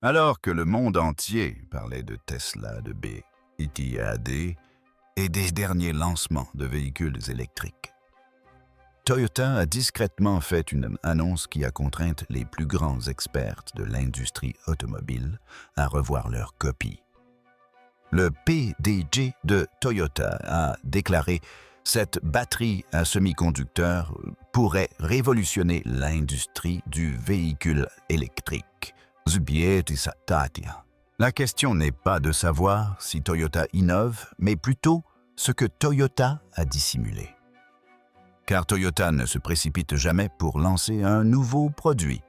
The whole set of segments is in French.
Alors que le monde entier parlait de Tesla, de BYD et des derniers lancements de véhicules électriques, Toyota a discrètement fait une annonce qui a contraint les plus grands experts de l'industrie automobile à revoir leur copie. Le PDG de Toyota a déclaré: cette batterie à semi-conducteurs pourrait révolutionner l'industrie du véhicule électrique. La question n'est pas de savoir si Toyota innove, mais plutôt ce que Toyota a dissimulé. Car Toyota ne se précipite jamais pour lancer un nouveau produit.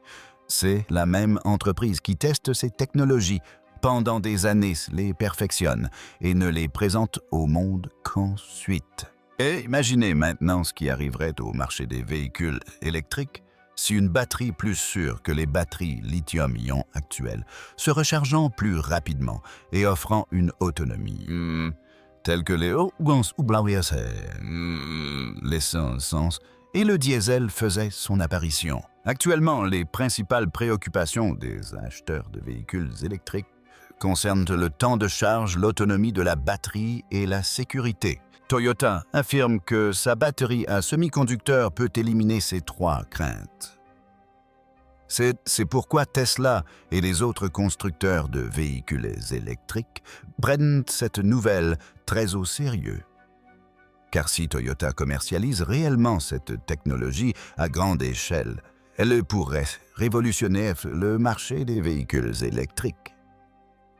C'est la même entreprise qui teste ses technologies pendant des années, les perfectionne et ne les présente au monde qu'ensuite. Et imaginez maintenant ce qui arriverait au marché des véhicules électriques si une batterie plus sûre que les batteries lithium-ion actuelles, se rechargeant plus rapidement et offrant une autonomie telle que l'essence et le diesel faisaient son apparition. Actuellement, les principales préoccupations des acheteurs de véhicules électriques concernent le temps de charge, l'autonomie de la batterie et la sécurité. Toyota affirme que sa batterie à semi-conducteurs peut éliminer ces trois craintes. C'est pourquoi Tesla et les autres constructeurs de véhicules électriques prennent cette nouvelle très au sérieux. Car si Toyota commercialise réellement cette technologie à grande échelle, elle pourrait révolutionner le marché des véhicules électriques.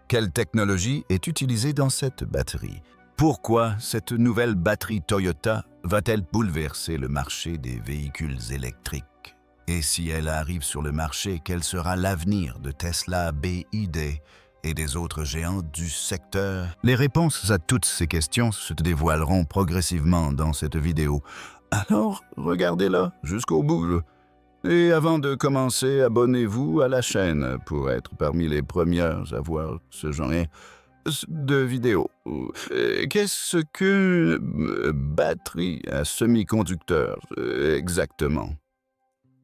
Quelle technologie est utilisée dans cette batterie? Pourquoi cette nouvelle batterie Toyota va-t-elle bouleverser le marché des véhicules électriques? Et si elle arrive sur le marché, quel sera l'avenir de Tesla, BYD et des autres géants du secteur? Les réponses à toutes ces questions se dévoileront progressivement dans cette vidéo. Alors, regardez-la jusqu'au bout. Et avant de commencer, abonnez-vous à la chaîne pour être parmi les premières à voir ce genre de vidéos. Qu'est-ce que batterie à semi-conducteur exactement?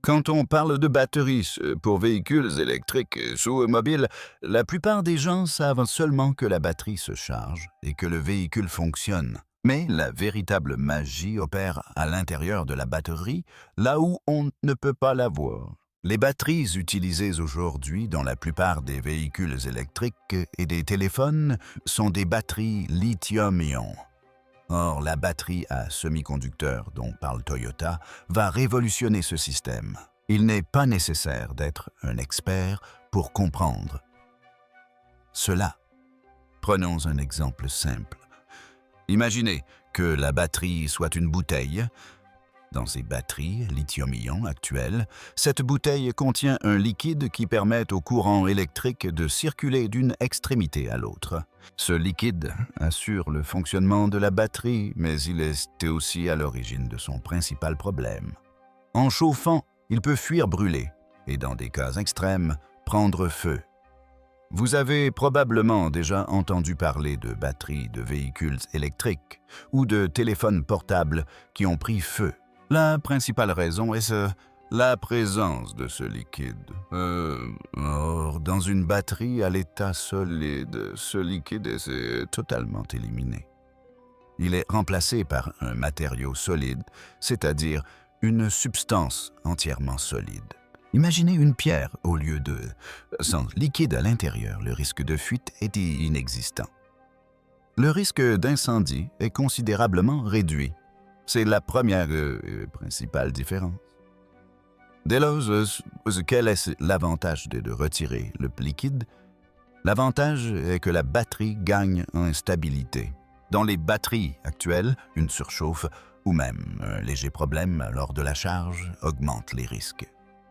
Quand on parle de batteries pour véhicules électriques ou mobiles, la plupart des gens savent seulement que la batterie se charge et que le véhicule fonctionne. Mais la véritable magie opère à l'intérieur de la batterie, là où on ne peut pas la voir. Les batteries utilisées aujourd'hui dans la plupart des véhicules électriques et des téléphones sont des batteries lithium-ion. Or, la batterie à semi-conducteurs dont parle Toyota va révolutionner ce système. Il n'est pas nécessaire d'être un expert pour comprendre cela. Prenons un exemple simple. Imaginez que la batterie soit une bouteille. Dans ces batteries lithium-ion actuelles, cette bouteille contient un liquide qui permet au courant électrique de circuler d'une extrémité à l'autre. Ce liquide assure le fonctionnement de la batterie, mais il est aussi à l'origine de son principal problème. En chauffant, il peut fuir brûler et, dans des cas extrêmes, prendre feu. Vous avez probablement déjà entendu parler de batteries de véhicules électriques ou de téléphones portables qui ont pris feu. La principale raison est la présence de ce liquide. Or, dans une batterie à l'état solide, ce liquide est totalement éliminé. Il est remplacé par un matériau solide, c'est-à-dire une substance entièrement solide. Imaginez une pierre au lieu de... Sans liquide à l'intérieur, le risque de fuite est inexistant. Le risque d'incendie est considérablement réduit. C'est la première principale différence. Dès lors, quel est l'avantage de retirer le liquide? L'avantage est que la batterie gagne en stabilité. Dans les batteries actuelles, une surchauffe ou même un léger problème lors de la charge augmente les risques.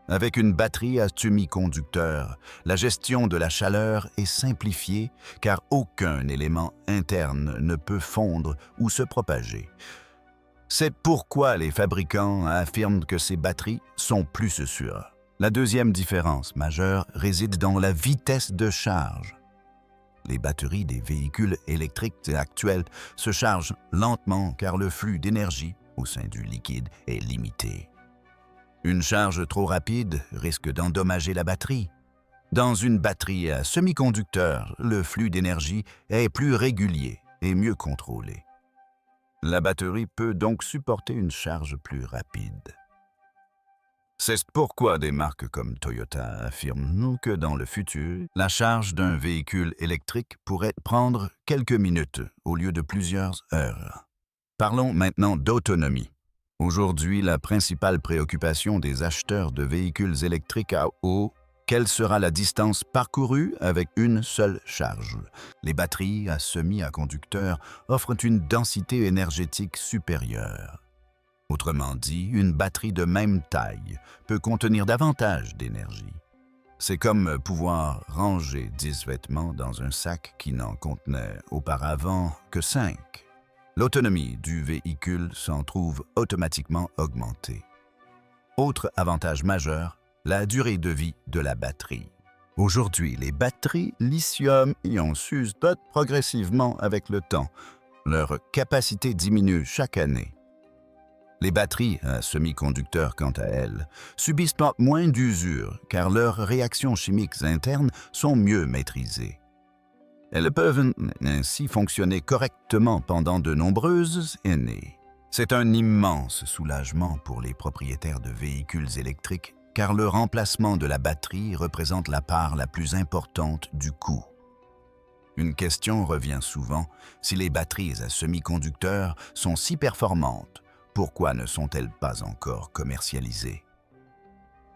Avec une batterie à semi-conducteur, la gestion de la chaleur est simplifiée car aucun élément interne ne peut fondre ou se propager. C'est pourquoi les fabricants affirment que ces batteries sont plus sûres. La deuxième différence majeure réside dans la vitesse de charge. Les batteries des véhicules électriques actuels se chargent lentement car le flux d'énergie au sein du liquide est limité. Une charge trop rapide risque d'endommager la batterie. Dans une batterie à semi-conducteur, le flux d'énergie est plus régulier et mieux contrôlé. La batterie peut donc supporter une charge plus rapide. C'est pourquoi des marques comme Toyota affirment que dans le futur, la charge d'un véhicule électrique pourrait prendre quelques minutes au lieu de plusieurs heures. Parlons maintenant d'autonomie. Aujourd'hui, la principale préoccupation des acheteurs de véhicules électriques a quelle sera la distance parcourue avec une seule charge? Les batteries à semi-conducteurs offrent une densité énergétique supérieure. Autrement dit, une batterie de même taille peut contenir davantage d'énergie. C'est comme pouvoir ranger 10 vêtements dans un sac qui n'en contenait auparavant que 5. L'autonomie du véhicule s'en trouve automatiquement augmentée. Autre avantage majeur, la durée de vie de la batterie. Aujourd'hui, les batteries lithium-ion s'usent progressivement avec le temps. Leur capacité diminue chaque année. Les batteries à semi-conducteurs, quant à elles, subissent moins d'usure car leurs réactions chimiques internes sont mieux maîtrisées. Elles peuvent ainsi fonctionner correctement pendant de nombreuses années. C'est un immense soulagement pour les propriétaires de véhicules électriques car le remplacement de la batterie représente la part la plus importante du coût. Une question revient souvent, si les batteries à semi-conducteurs sont si performantes, pourquoi ne sont-elles pas encore commercialisées?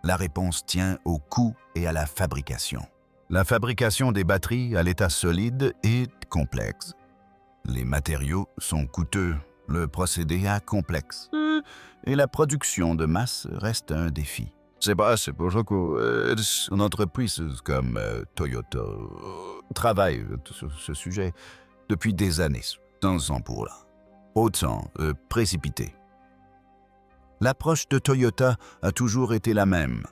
La réponse tient au coût et à la fabrication. La fabrication des batteries à l'état solide est complexe. Les matériaux sont coûteux, le procédé est complexe, et la production de masse reste un défi. C'est pour ça qu'une entreprise comme Toyota travaille sur ce sujet depuis des années, sans pour autant précipité. L'approche de Toyota a toujours été la même.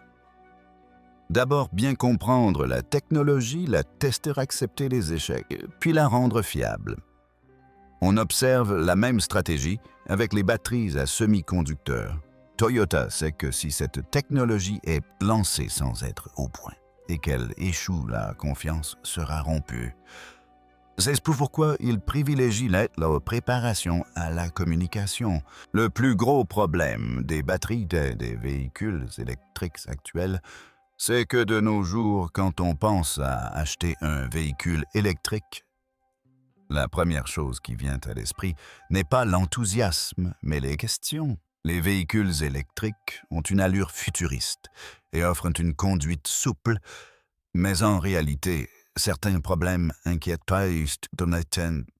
D'abord, bien comprendre la technologie, la tester, accepter les échecs, puis la rendre fiable. On observe la même stratégie avec les batteries à semi-conducteurs. Toyota sait que si cette technologie est lancée sans être au point et qu'elle échoue, la confiance sera rompue. C'est pourquoi il privilégie la préparation à la communication. Le plus gros problème des batteries des véhicules électriques actuels, c'est que de nos jours, quand on pense à acheter un véhicule électrique, la première chose qui vient à l'esprit n'est pas l'enthousiasme, mais les questions. Les véhicules électriques ont une allure futuriste et offrent une conduite souple, mais en réalité, certains problèmes inquiètent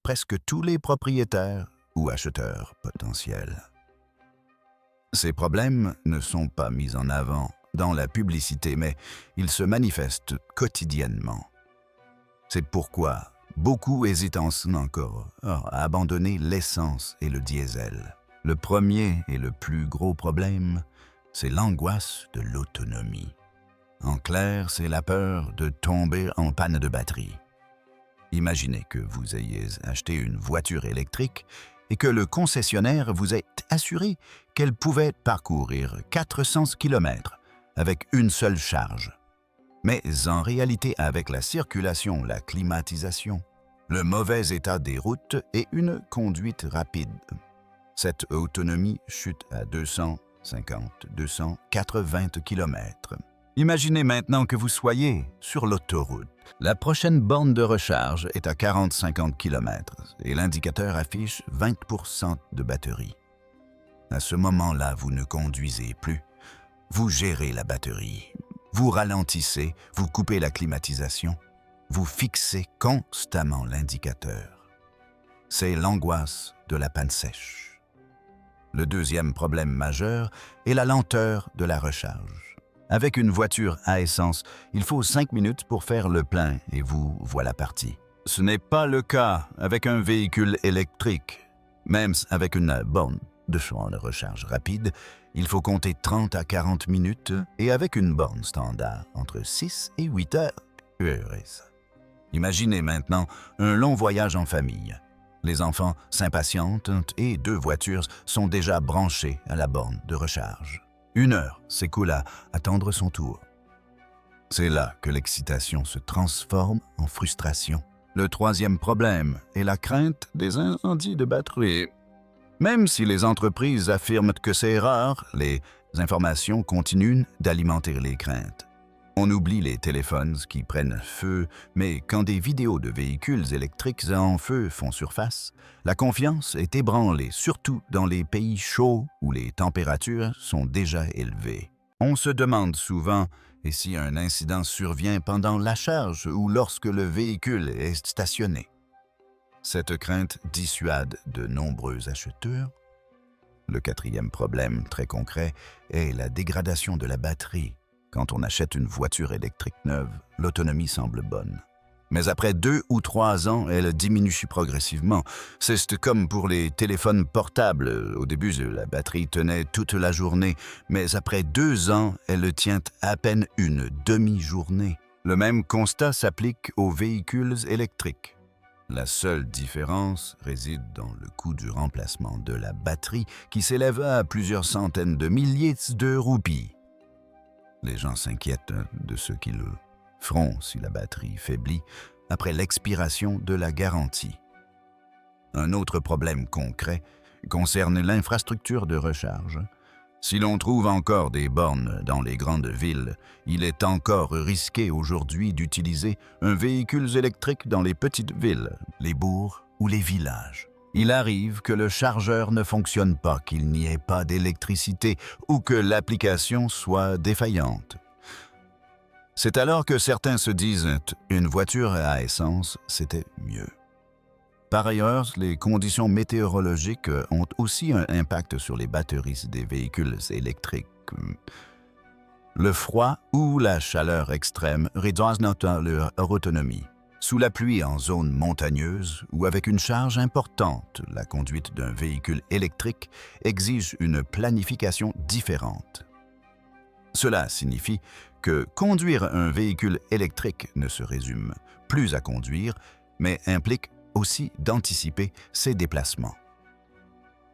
presque tous les propriétaires ou acheteurs potentiels. Ces problèmes ne sont pas mis en avant dans la publicité, mais ils se manifestent quotidiennement. C'est pourquoi beaucoup hésitent encore à abandonner l'essence et le diesel. Le premier et le plus gros problème, c'est l'angoisse de l'autonomie. En clair, c'est la peur de tomber en panne de batterie. Imaginez que vous ayez acheté une voiture électrique et que le concessionnaire vous ait assuré qu'elle pouvait parcourir 400 km avec une seule charge. Mais en réalité, avec la circulation, la climatisation, le mauvais état des routes et une conduite rapide, cette autonomie chute à 250-280 km. Imaginez maintenant que vous soyez sur l'autoroute. La prochaine borne de recharge est à 40-50 km et l'indicateur affiche 20% de batterie. À ce moment-là, vous ne conduisez plus. Vous gérez la batterie. Vous ralentissez, vous coupez la climatisation. Vous fixez constamment l'indicateur. C'est l'angoisse de la panne sèche. Le deuxième problème majeur est la lenteur de la recharge. Avec une voiture à essence, il faut 5 minutes pour faire le plein et vous voilà parti. Ce n'est pas le cas avec un véhicule électrique. Même avec une borne de recharge rapide, il faut compter 30 à 40 minutes et avec une borne standard, entre 6 et 8 heures. Imaginez maintenant un long voyage en famille. Les enfants s'impatientent et 2 voitures sont déjà branchées à la borne de recharge. 1 heure s'écoule à attendre son tour. C'est là que l'excitation se transforme en frustration. Le troisième problème est la crainte des incendies de batterie. Même si les entreprises affirment que c'est rare, les informations continuent d'alimenter les craintes. On oublie les téléphones qui prennent feu, mais quand des vidéos de véhicules électriques en feu font surface, la confiance est ébranlée, surtout dans les pays chauds où les températures sont déjà élevées. On se demande souvent et si un incident survient pendant la charge ou lorsque le véhicule est stationné. Cette crainte dissuade de nombreux acheteurs. Le quatrième problème très concret est la dégradation de la batterie. Quand on achète une voiture électrique neuve, l'autonomie semble bonne. Mais après 2 ou 3 ans, elle diminue progressivement. C'est comme pour les téléphones portables. Au début, la batterie tenait toute la journée, mais après 2 ans, elle tient à peine une demi-journée. Le même constat s'applique aux véhicules électriques. La seule différence réside dans le coût du remplacement de la batterie qui s'élève à plusieurs centaines de milliers de roupies. Les gens s'inquiètent de ce qu'ils feront si la batterie faiblit après l'expiration de la garantie. Un autre problème concret concerne l'infrastructure de recharge. Si l'on trouve encore des bornes dans les grandes villes, il est encore risqué aujourd'hui d'utiliser un véhicule électrique dans les petites villes, les bourgs ou les villages. Il arrive que le chargeur ne fonctionne pas, qu'il n'y ait pas d'électricité ou que l'application soit défaillante. C'est alors que certains se disent « une voiture à essence, c'était mieux ». Par ailleurs, les conditions météorologiques ont aussi un impact sur les batteries des véhicules électriques. Le froid ou la chaleur extrême réduisent leur autonomie. Sous la pluie en zone montagneuse ou avec une charge importante, la conduite d'un véhicule électrique exige une planification différente. Cela signifie que conduire un véhicule électrique ne se résume plus à conduire, mais implique aussi d'anticiper ses déplacements.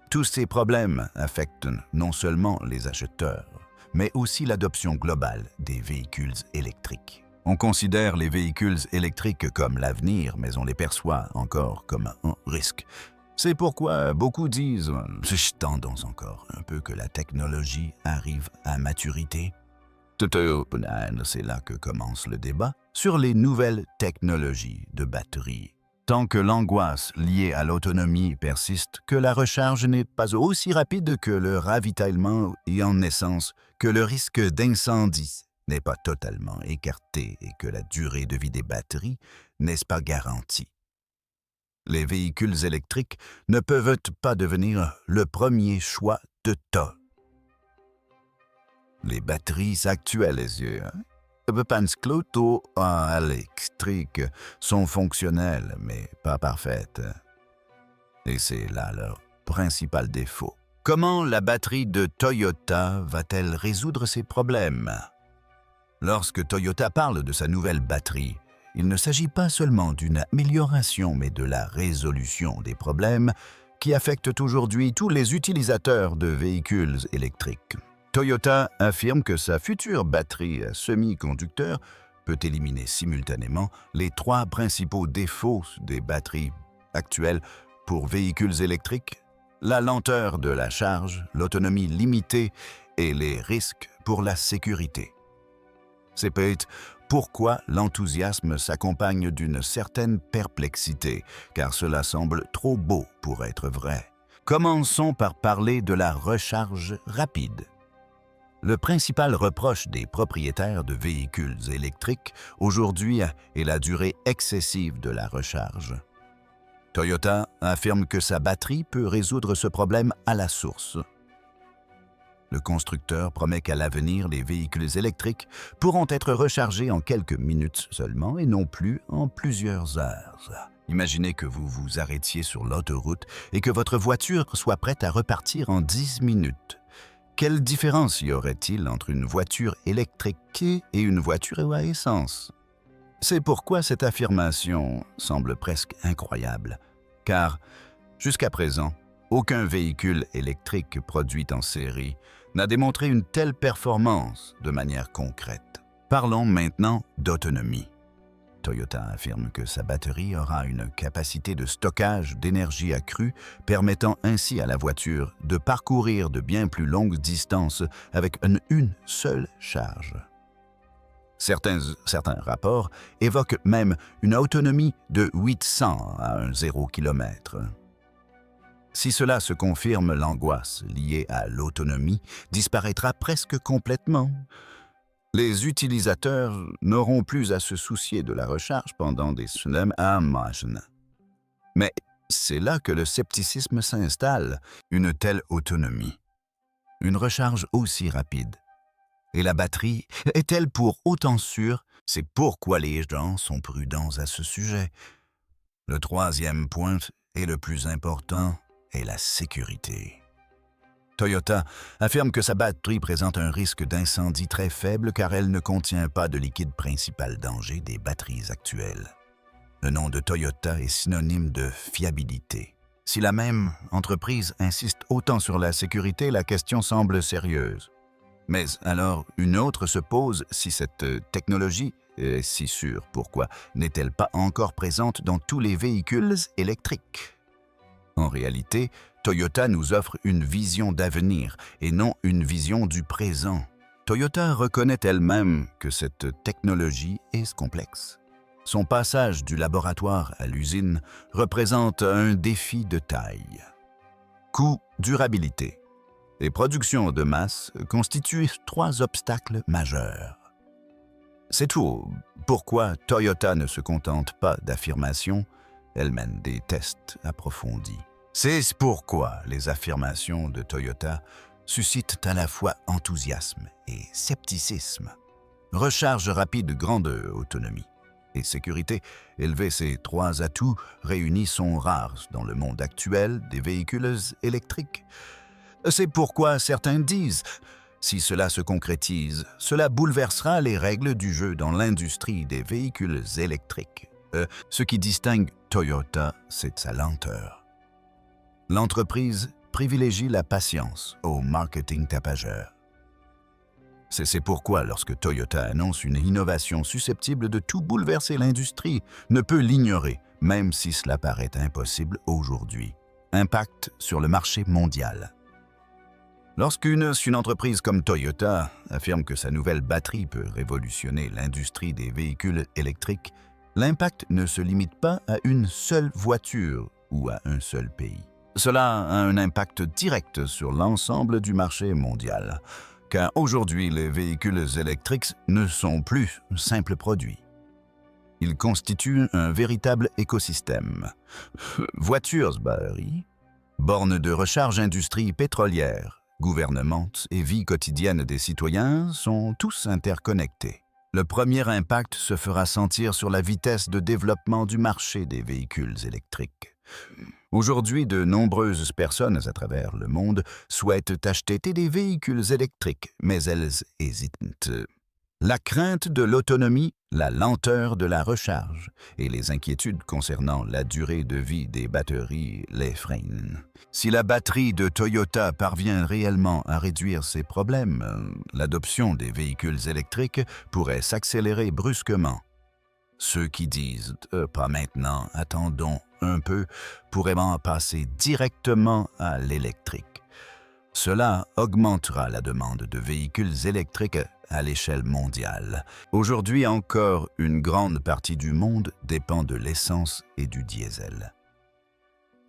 Tous ces problèmes affectent non seulement les acheteurs, mais aussi l'adoption globale des véhicules électriques. On considère les véhicules électriques comme l'avenir, mais on les perçoit encore comme un risque. C'est pourquoi beaucoup disent « tendons encore un peu que la technologie arrive à maturité ». C'est là que commence le débat sur les nouvelles technologies de batterie. Tant que l'angoisse liée à l'autonomie persiste, que la recharge n'est pas aussi rapide que le ravitaillement et en essence que le risque d'incendie n'est pas totalement écarté et que la durée de vie des batteries n'est pas garantie. Les véhicules électriques ne peuvent pas devenir le premier choix de tas. Les batteries actuelles électriques sont fonctionnelles, mais pas parfaites. Et c'est là leur principal défaut. Comment la batterie de Toyota va-t-elle résoudre ces problèmes? Lorsque Toyota parle de sa nouvelle batterie, il ne s'agit pas seulement d'une amélioration, mais de la résolution des problèmes qui affectent aujourd'hui tous les utilisateurs de véhicules électriques. Toyota affirme que sa future batterie à semi-conducteur peut éliminer simultanément les 3 principaux défauts des batteries actuelles pour véhicules électriques: la lenteur de la charge, l'autonomie limitée et les risques pour la sécurité. C'est peut-être pourquoi l'enthousiasme s'accompagne d'une certaine perplexité, car cela semble trop beau pour être vrai. Commençons par parler de la recharge rapide. Le principal reproche des propriétaires de véhicules électriques aujourd'hui est la durée excessive de la recharge. Toyota affirme que sa batterie peut résoudre ce problème à la source. Le constructeur promet qu'à l'avenir, les véhicules électriques pourront être rechargés en quelques minutes seulement et non plus en plusieurs heures. Imaginez que vous vous arrêtiez sur l'autoroute et que votre voiture soit prête à repartir en 10 minutes. Quelle différence y aurait-il entre une voiture électrique et une voiture à essence? C'est pourquoi cette affirmation semble presque incroyable, car jusqu'à présent, aucun véhicule électrique produit en série n'a démontré une telle performance de manière concrète. Parlons maintenant d'autonomie. Toyota affirme que sa batterie aura une capacité de stockage d'énergie accrue, permettant ainsi à la voiture de parcourir de bien plus longues distances avec une seule charge. Certains rapports évoquent même une autonomie de 800 à un 0 km. Si cela se confirme, l'angoisse liée à l'autonomie disparaîtra presque complètement. Les utilisateurs n'auront plus à se soucier de la recharge pendant des semaines à machine. Mais c'est là que le scepticisme s'installe, une telle autonomie. Une recharge aussi rapide. Et la batterie est-elle pour autant sûre? C'est pourquoi les gens sont prudents à ce sujet. Le troisième point, et le plus important, est la sécurité. Toyota affirme que sa batterie présente un risque d'incendie très faible car elle ne contient pas de liquide principal danger des batteries actuelles. Le nom de Toyota est synonyme de fiabilité. Si la même entreprise insiste autant sur la sécurité, la question semble sérieuse. Mais alors, une autre se pose: si cette technologie est si sûre, pourquoi n'est-elle pas encore présente dans tous les véhicules électriques? En réalité, Toyota nous offre une vision d'avenir et non une vision du présent. Toyota reconnaît elle-même que cette technologie est complexe. Son passage du laboratoire à l'usine représente un défi de taille. Coût, durabilité et production de masse constituent 3 obstacles majeurs. C'est tout. Pourquoi Toyota ne se contente pas d'affirmations, elle mène des tests approfondis. C'est pourquoi les affirmations de Toyota suscitent à la fois enthousiasme et scepticisme. Recharge rapide, grande autonomie et sécurité élevée, ces 3 atouts réunis sont rares dans le monde actuel des véhicules électriques. C'est pourquoi certains disent: si cela se concrétise, cela bouleversera les règles du jeu dans l'industrie des véhicules électriques. Ce qui distingue Toyota, c'est sa lenteur. L'entreprise privilégie la patience au marketing tapageur. C'est pourquoi, lorsque Toyota annonce une innovation susceptible de tout bouleverser l'industrie, ne peut l'ignorer, même si cela paraît impossible aujourd'hui. Impact sur le marché mondial. Lorsqu'une entreprise comme Toyota affirme que sa nouvelle batterie peut révolutionner l'industrie des véhicules électriques, l'impact ne se limite pas à une seule voiture ou à un seul pays. Cela a un impact direct sur l'ensemble du marché mondial, car aujourd'hui les véhicules électriques ne sont plus simples produits. Ils constituent un véritable écosystème. Voitures, batteries, bornes de recharge, industrie pétrolière, gouvernement et vie quotidienne des citoyens sont tous interconnectés. Le premier impact se fera sentir sur la vitesse de développement du marché des véhicules électriques. Aujourd'hui, de nombreuses personnes à travers le monde souhaitent acheter des véhicules électriques, mais elles hésitent. La crainte de l'autonomie, la lenteur de la recharge et les inquiétudes concernant la durée de vie des batteries les freinent. Si la batterie de Toyota parvient réellement à réduire ces problèmes, l'adoption des véhicules électriques pourrait s'accélérer brusquement. Ceux qui disent « pas maintenant, attendons un peu » pourraient en passer directement à l'électrique. Cela augmentera la demande de véhicules électriques à l'échelle mondiale. Aujourd'hui encore, une grande partie du monde dépend de l'essence et du diesel.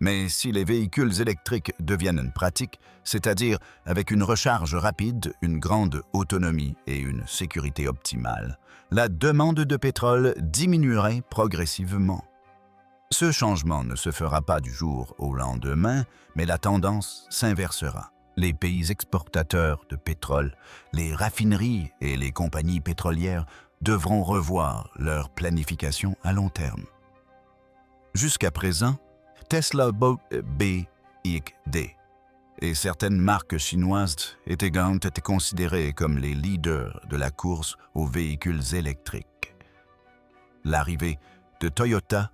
Mais si les véhicules électriques deviennent une pratique, c'est-à-dire avec une recharge rapide, une grande autonomie et une sécurité optimale, la demande de pétrole diminuerait progressivement. Ce changement ne se fera pas du jour au lendemain, mais la tendance s'inversera. Les pays exportateurs de pétrole, les raffineries et les compagnies pétrolières devront revoir leur planification à long terme. Jusqu'à présent, Tesla, BYD et certaines marques chinoises étaient considérées comme les leaders de la course aux véhicules électriques. L'arrivée de Toyota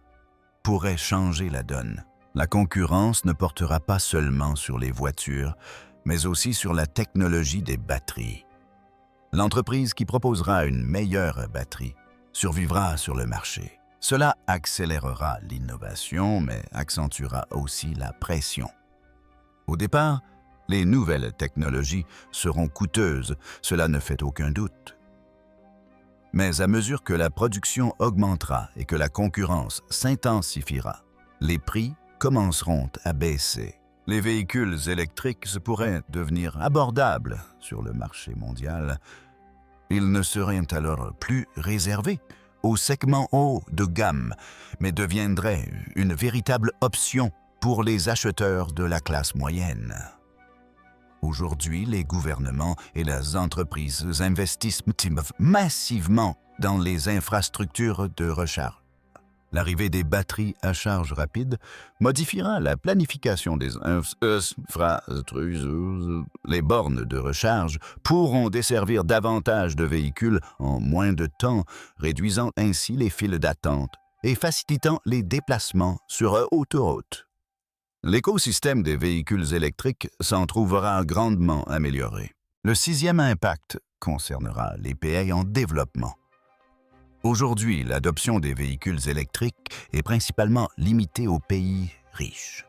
pourrait changer la donne. La concurrence ne portera pas seulement sur les voitures, mais aussi sur la technologie des batteries. L'entreprise qui proposera une meilleure batterie survivra sur le marché. Cela accélérera l'innovation, mais accentuera aussi la pression. Au départ, les nouvelles technologies seront coûteuses, cela ne fait aucun doute. Mais à mesure que la production augmentera et que la concurrence s'intensifiera, les prix commenceront à baisser. Les véhicules électriques pourraient devenir abordables sur le marché mondial. Ils ne seraient alors plus réservés au segment haut de gamme, mais deviendraient une véritable option pour les acheteurs de la classe moyenne. Aujourd'hui, les gouvernements et les entreprises investissent massivement dans les infrastructures de recharge. L'arrivée des batteries à charge rapide modifiera la planification des infrastructures. Les bornes de recharge pourront desservir davantage de véhicules en moins de temps, réduisant ainsi les files d'attente et facilitant les déplacements sur autoroute. L'écosystème des véhicules électriques s'en trouvera grandement amélioré. Le sixième impact concernera les pays en développement. Aujourd'hui, l'adoption des véhicules électriques est principalement limitée aux pays riches.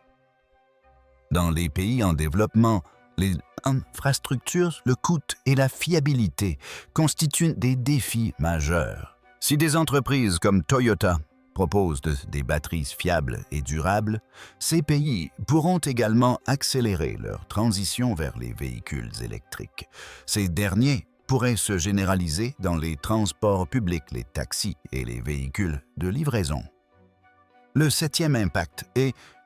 Dans les pays en développement, les infrastructures, le coût et la fiabilité constituent des défis majeurs. Si des entreprises comme Toyota proposent des batteries fiables et durables, ces pays pourront également accélérer leur transition vers les véhicules électriques. Ces derniers pourraient se généraliser dans les transports publics, les taxis et les véhicules de livraison. Le septième impact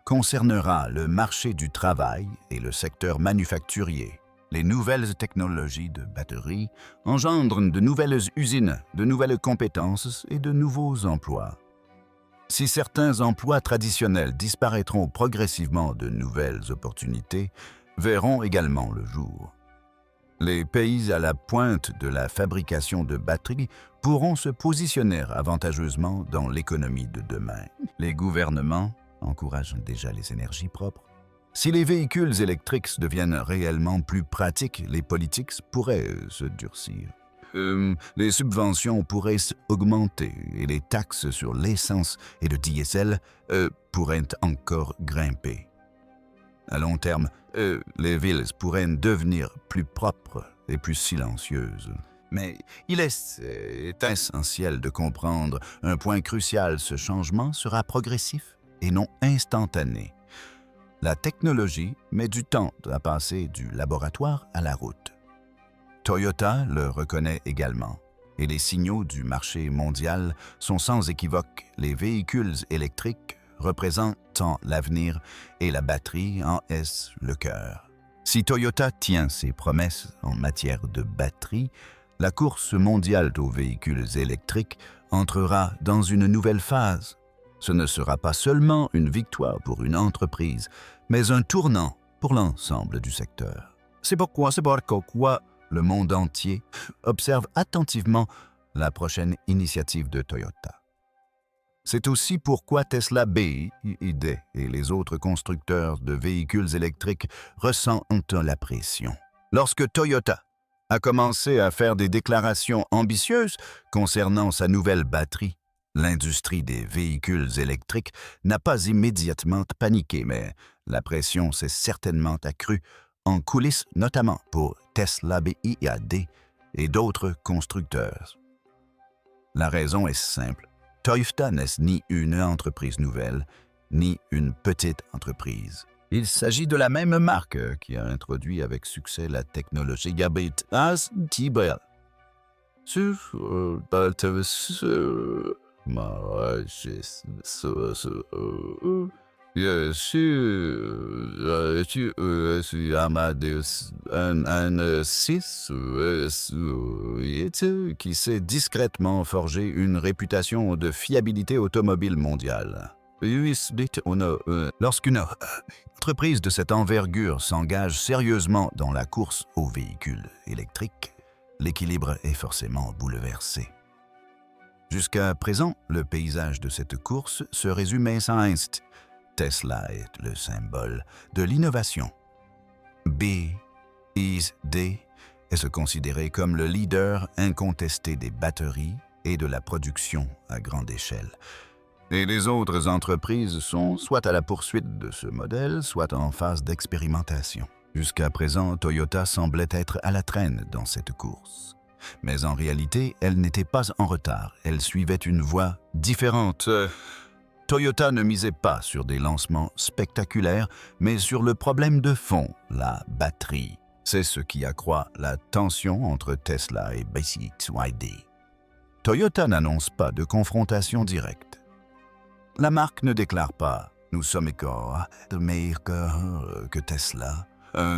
concernera le marché du travail et le secteur manufacturier. Les nouvelles technologies de batterie engendrent de nouvelles usines, de nouvelles compétences et de nouveaux emplois. Si certains emplois traditionnels disparaîtront progressivement, de nouvelles opportunités verront également le jour. Les pays à la pointe de la fabrication de batteries pourront se positionner avantageusement dans l'économie de demain. Les gouvernements encouragent déjà les énergies propres. Si les véhicules électriques deviennent réellement plus pratiques, les politiques pourraient se durcir. Les subventions pourraient augmenter et les taxes sur l'essence et le diesel pourraient encore grimper. À long terme, les villes pourraient devenir plus propres et plus silencieuses. Mais il est essentiel de comprendre un point crucial: ce changement sera progressif et non instantané. La technologie met du temps à passer du laboratoire à la route. Toyota le reconnaît également, et les signaux du marché mondial sont sans équivoque. Les véhicules électriques représentant l'avenir et la batterie en est le cœur. Si Toyota tient ses promesses en matière de batterie, la course mondiale aux véhicules électriques entrera dans une nouvelle phase. Ce ne sera pas seulement une victoire pour une entreprise, mais un tournant pour l'ensemble du secteur. C'est pourquoi le monde entier observe attentivement la prochaine initiative de Toyota. C'est aussi pourquoi Tesla, BYD et les autres constructeurs de véhicules électriques ressentent la pression. Lorsque Toyota a commencé à faire des déclarations ambitieuses concernant sa nouvelle batterie, l'industrie des véhicules électriques n'a pas immédiatement paniqué, mais la pression s'est certainement accrue en coulisses, notamment pour Tesla, BYD et d'autres constructeurs. La raison est simple. Toyota n'est ni une entreprise nouvelle, ni une petite entreprise. Il s'agit de la même marque qui a introduit avec succès la technologie Gabit as Tibel. Qui s'est discrètement forgé une réputation de fiabilité automobile mondiale. Lorsqu'une entreprise de cette envergure s'engage sérieusement dans la course aux véhicules électriques, l'équilibre est forcément bouleversé. Jusqu'à présent, le paysage de cette course se résumait ainsi. Tesla est le symbole de l'innovation. BYD est se considérer comme le leader incontesté des batteries et de la production à grande échelle. Et les autres entreprises sont soit à la poursuite de ce modèle, soit en phase d'expérimentation. Jusqu'à présent, Toyota semblait être à la traîne dans cette course. Mais en réalité, elle n'était pas en retard. Elle suivait une voie différente. Toyota ne misait pas sur des lancements spectaculaires, mais sur le problème de fond, la batterie. C'est ce qui accroît la tension entre Tesla et BYD. Toyota n'annonce pas de confrontation directe. La marque ne déclare pas « Nous sommes encore meilleurs que Tesla »,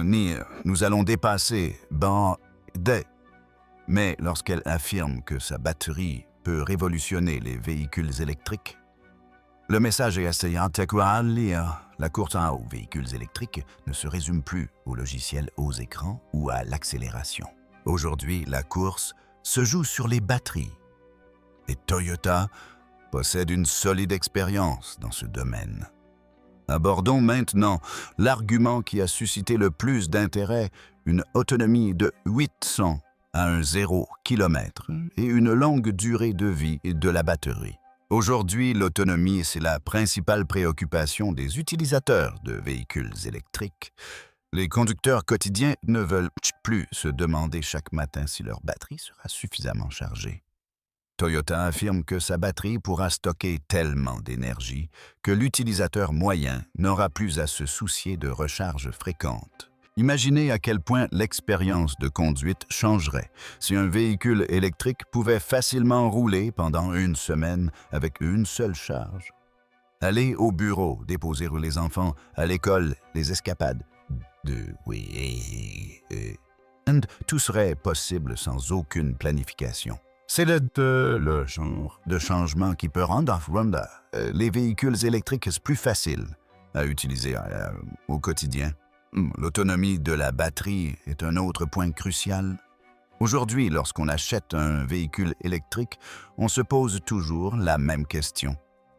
ni « Nous allons dépasser BYD ». Mais lorsqu'elle affirme que sa batterie peut révolutionner les véhicules électriques, le message est assez intégral. La course aux véhicules électriques ne se résume plus au logiciel aux écrans ou à l'accélération. Aujourd'hui, la course se joue sur les batteries. Et Toyota possède une solide expérience dans ce domaine. Abordons maintenant l'argument qui a suscité le plus d'intérêt, une autonomie de 800 à 0 km et une longue durée de vie de la batterie. Aujourd'hui, l'autonomie, c'est la principale préoccupation des utilisateurs de véhicules électriques. Les conducteurs quotidiens ne veulent plus se demander chaque matin si leur batterie sera suffisamment chargée. Toyota affirme que sa batterie pourra stocker tellement d'énergie que l'utilisateur moyen n'aura plus à se soucier de recharges fréquentes. Imaginez à quel point l'expérience de conduite changerait si un véhicule électrique pouvait facilement rouler pendant une semaine avec une seule charge. Aller au bureau, déposer les enfants, à l'école, les escapades. Tout serait possible sans aucune planification. C'est le genre de changement qui peut rendre les véhicules électriques plus faciles à utiliser au quotidien. L'autonomie de la batterie est un autre point crucial. Aujourd'hui, lorsqu'on achète un véhicule électrique, on se pose toujours la même question.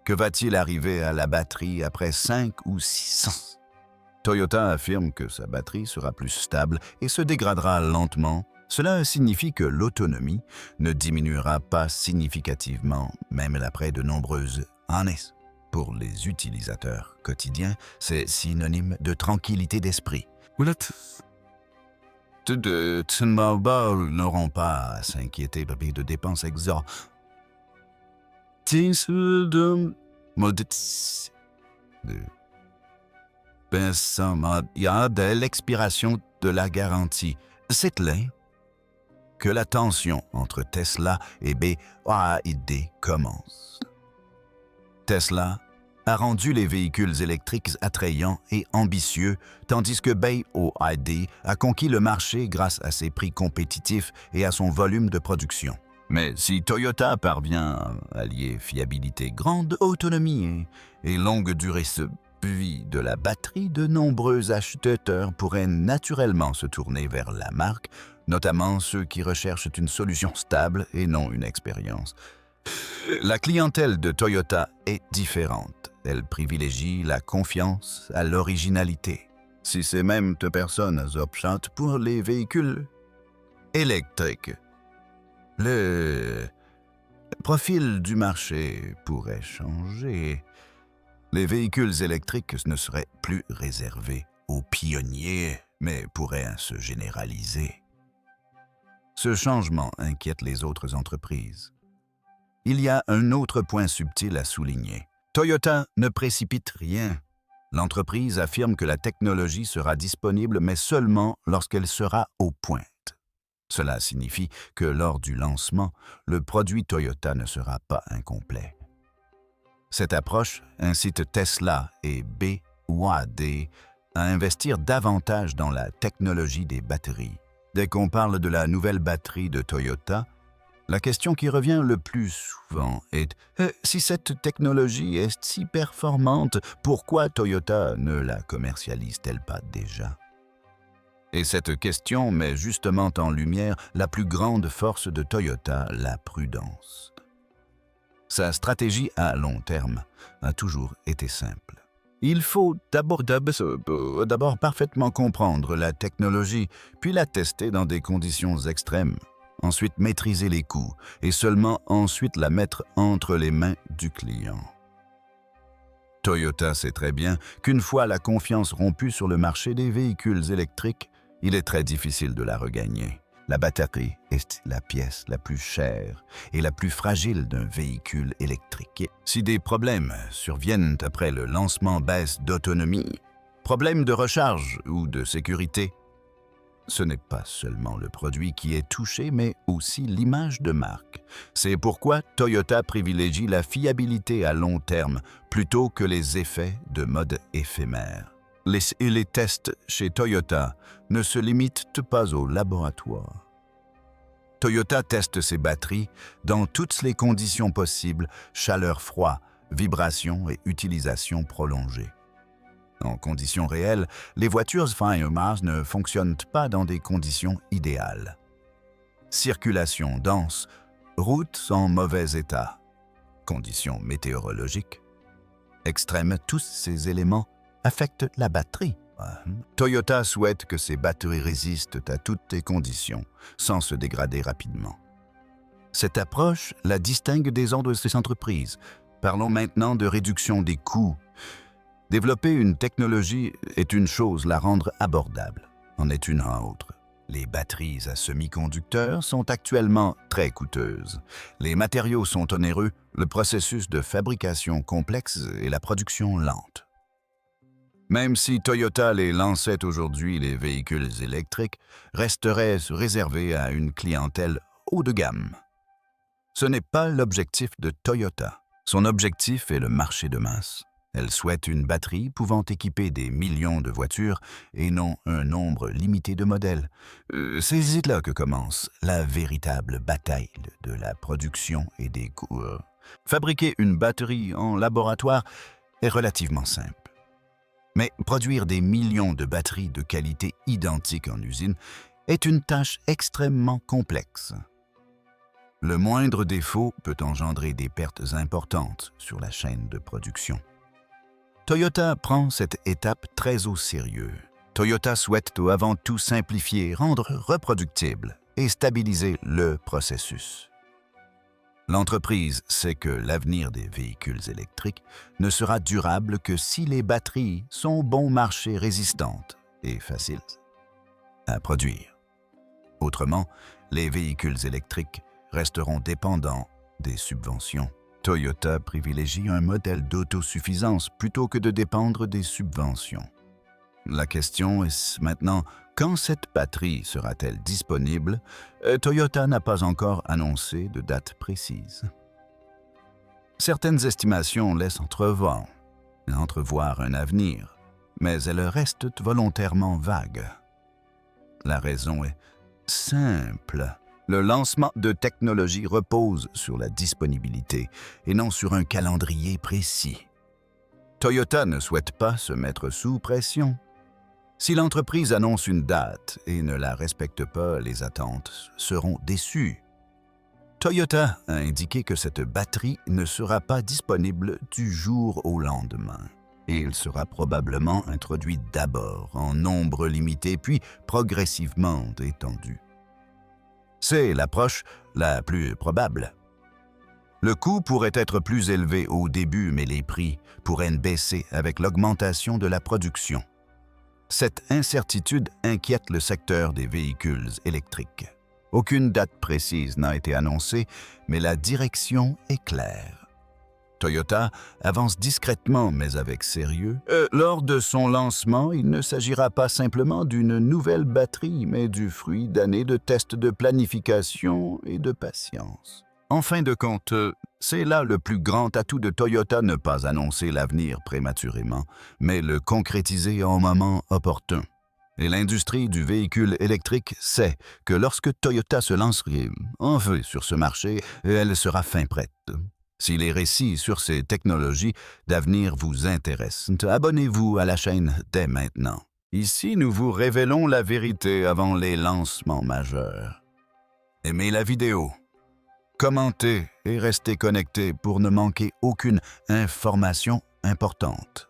Que va-t-il arriver à la batterie après 5 ou 6 ans? Toyota affirme que sa batterie sera plus stable et se dégradera lentement. Cela signifie que l'autonomie ne diminuera pas significativement, même après de nombreuses années. Pour les utilisateurs quotidiens, c'est synonyme de tranquillité d'esprit. N'auront pas à s'inquiéter de dépenses exorbitantes. Il y a de l'expiration de la garantie. C'est là que la tension entre Tesla et BYD commence. Tesla a rendu les véhicules électriques attrayants et ambitieux, tandis que BYD a conquis le marché grâce à ses prix compétitifs et à son volume de production. Mais si Toyota parvient à allier fiabilité, grande autonomie et longue durée de vie de la batterie, de nombreux acheteurs pourraient naturellement se tourner vers la marque, notamment ceux qui recherchent une solution stable et non une expérience. La clientèle de Toyota est différente. Elle privilégie la confiance à l'originalité. Si ces mêmes personnes optent pour les véhicules électriques, le profil du marché pourrait changer. Les véhicules électriques ne seraient plus réservés aux pionniers, mais pourraient se généraliser. Ce changement inquiète les autres entreprises. Il y a un autre point subtil à souligner. Toyota ne précipite rien. L'entreprise affirme que la technologie sera disponible, mais seulement lorsqu'elle sera aux pointes. Cela signifie que lors du lancement, le produit Toyota ne sera pas incomplet. Cette approche incite Tesla et BYD à investir davantage dans la technologie des batteries. Dès qu'on parle de la nouvelle batterie de Toyota, la question qui revient le plus souvent est si cette technologie est si performante, pourquoi Toyota ne la commercialise-t-elle pas déjà? Et cette question met justement en lumière la plus grande force de Toyota, la prudence. Sa stratégie à long terme a toujours été simple. Il faut d'abord parfaitement comprendre la technologie, puis la tester dans des conditions extrêmes. Ensuite maîtriser les coûts et seulement ensuite la mettre entre les mains du client. Toyota sait très bien qu'une fois la confiance rompue sur le marché des véhicules électriques, il est très difficile de la regagner. La batterie est la pièce la plus chère et la plus fragile d'un véhicule électrique. Si des problèmes surviennent après le lancement, baisse d'autonomie, problèmes de recharge ou de sécurité, ce n'est pas seulement le produit qui est touché, mais aussi l'image de marque. C'est pourquoi Toyota privilégie la fiabilité à long terme plutôt que les effets de mode éphémère. Les tests chez Toyota ne se limitent pas au laboratoire. Toyota teste ses batteries dans toutes les conditions possibles, chaleur-froid, vibration et utilisation prolongée. En conditions réelles, les voitures Firemars ne fonctionnent pas dans des conditions idéales. Circulation dense, routes en mauvais état, conditions météorologiques extrêmes, tous ces éléments affectent la batterie. Toyota souhaite que ses batteries résistent à toutes les conditions, sans se dégrader rapidement. Cette approche la distingue des autres entreprises. Parlons maintenant de réduction des coûts. Développer une technologie est une chose, la rendre abordable en est une autre. Les batteries à semi-conducteurs sont actuellement très coûteuses. Les matériaux sont onéreux, le processus de fabrication complexe et la production lente. Même si Toyota les lançait aujourd'hui, les véhicules électriques resteraient réservés à une clientèle haut de gamme. Ce n'est pas l'objectif de Toyota. Son objectif est le marché de masse. Elle souhaite une batterie pouvant équiper des millions de voitures et non un nombre limité de modèles. C'est là que commence la véritable bataille de la production et des coûts. Fabriquer une batterie en laboratoire est relativement simple. Mais produire des millions de batteries de qualité identique en usine est une tâche extrêmement complexe. Le moindre défaut peut engendrer des pertes importantes sur la chaîne de production. Toyota prend cette étape très au sérieux. Toyota souhaite avant tout simplifier, rendre reproductible et stabiliser le processus. L'entreprise sait que l'avenir des véhicules électriques ne sera durable que si les batteries sont bon marché résistantes et faciles à produire. Autrement, les véhicules électriques resteront dépendants des subventions. Toyota privilégie un modèle d'autosuffisance plutôt que de dépendre des subventions. La question est maintenant, quand cette batterie sera-t-elle disponible? Toyota n'a pas encore annoncé de date précise. Certaines estimations laissent entrevoir un avenir, mais elles restent volontairement vagues. La raison est simple. Le lancement de technologies repose sur la disponibilité et non sur un calendrier précis. Toyota ne souhaite pas se mettre sous pression. Si l'entreprise annonce une date et ne la respecte pas, les attentes seront déçues. Toyota a indiqué que cette batterie ne sera pas disponible du jour au lendemain. Et il sera probablement introduit d'abord en nombre limité puis progressivement étendu. C'est l'approche la plus probable. Le coût pourrait être plus élevé au début, mais les prix pourraient baisser avec l'augmentation de la production. Cette incertitude inquiète le secteur des véhicules électriques. Aucune date précise n'a été annoncée, mais la direction est claire. Toyota avance discrètement mais avec sérieux. Lors de son lancement, il ne s'agira pas simplement d'une nouvelle batterie, mais du fruit d'années de tests de planification et de patience. En fin de compte, c'est là le plus grand atout de Toyota, ne pas annoncer l'avenir prématurément, mais le concrétiser au moment opportun. Et l'industrie du véhicule électrique sait que lorsque Toyota se lancerait en feu sur ce marché, elle sera fin prête. Si les récits sur ces technologies d'avenir vous intéressent, abonnez-vous à la chaîne dès maintenant. Ici, nous vous révélons la vérité avant les lancements majeurs. Aimez la vidéo, commentez et restez connectés pour ne manquer aucune information importante.